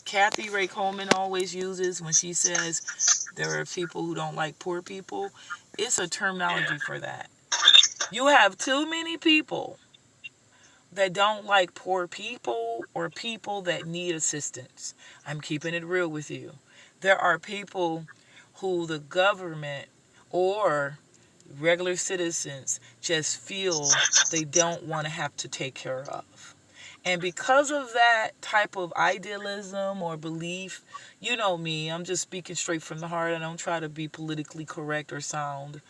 Kathy Ray Coleman always uses when she says there are people who don't like poor people, it's a terminology for that. You have too many people that don't like poor people or people that need assistance. I'm keeping it real with you. There are people who the government or regular citizens just feel they don't want to have to take care of. And because of that type of idealism or belief, you know me, I'm just speaking straight from the heart. I don't try to be politically correct or sound.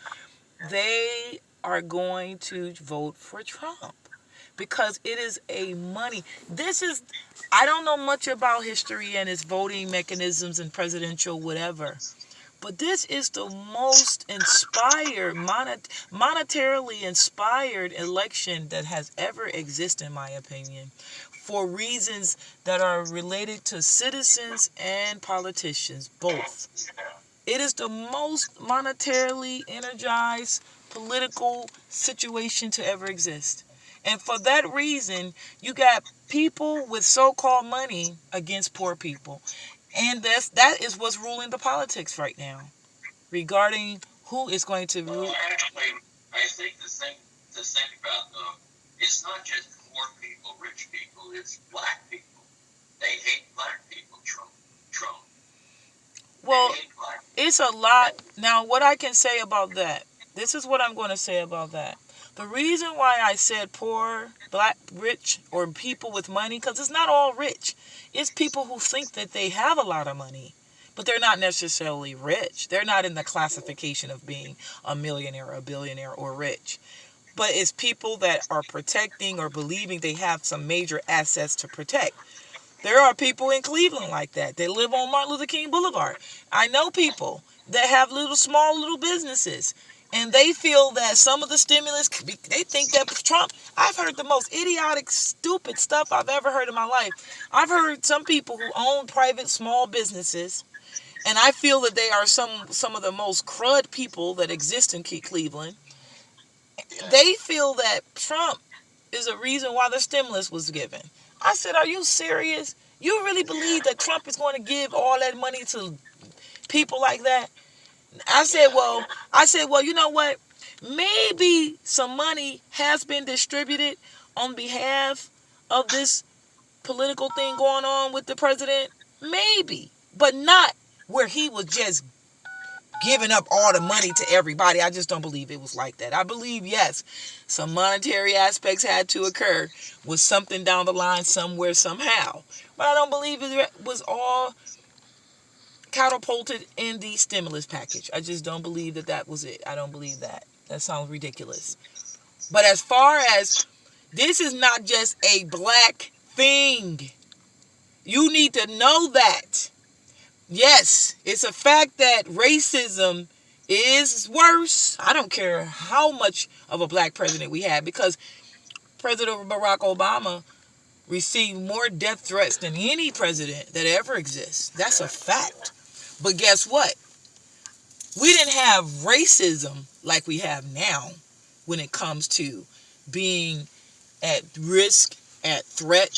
They are going to vote for Trump because it is a money. This is, I don't know much about history and its voting mechanisms and presidential whatever, but this is the most inspired, monetarily inspired election that has ever existed, in my opinion, for reasons that are related to citizens and politicians, both. It is the most monetarily energized political situation to ever exist. And for that reason, you got people with so-called money against poor people. And that is what's ruling the politics right now regarding who is going to rule. Well, actually, I think the thing about them, it's not just poor people, rich people, it's black people. They hate black people, Trump. Well, it's a lot. Now, what I can say about that, this is what I'm going to say about that. The reason why I said poor, black, rich, or people with money, because it's not all rich. It's people who think that they have a lot of money, but they're not necessarily rich. They're not in the classification of being a millionaire, a billionaire, or rich. But it's people that are protecting or believing they have some major assets to protect. There are people in Cleveland like that. They live on Martin Luther King Boulevard. I know people that have small little businesses. And they feel that some of the stimulus, they think that Trump, I've heard the most idiotic, stupid stuff I've ever heard in my life. I've heard some people who own private small businesses, and I feel that they are some of the most crud people that exist in Cleveland. They feel that Trump is a reason why the stimulus was given. I said, are you serious? You really believe that Trump is going to give all that money to people like that? I said, well, you know what? Maybe some money has been distributed on behalf of this political thing going on with the president. Maybe, but not where he was just giving up all the money to everybody. I just don't believe it was like that. I believe, yes, some monetary aspects had to occur with something down the line somewhere, somehow. But I don't believe it was all catapulted in the stimulus package. I just don't believe that was it. I don't believe that. That sounds ridiculous. But as far as this is not just a black thing, you need to know that. Yes, it's a fact that racism is worse. I don't care how much of a black president we had, because President Barack Obama received more death threats than any president that ever exists. That's a fact. But guess what? We didn't have racism like we have now when it comes to being at risk, at threat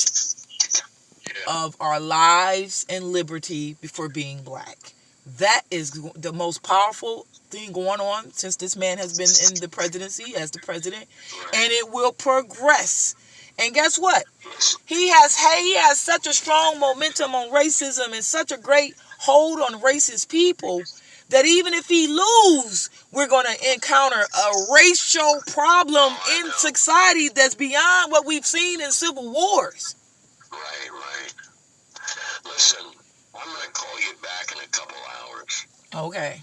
of our lives and liberty before being black. That is the most powerful thing going on since this man has been in the presidency as the president, and it will progress. And guess what? He has such a strong momentum on racism and such a great hold on racist people that even if he loses, we're going to encounter a racial problem in society that's beyond what we've seen in civil wars. Right. Listen, I'm going to call you back in a couple hours. Okay.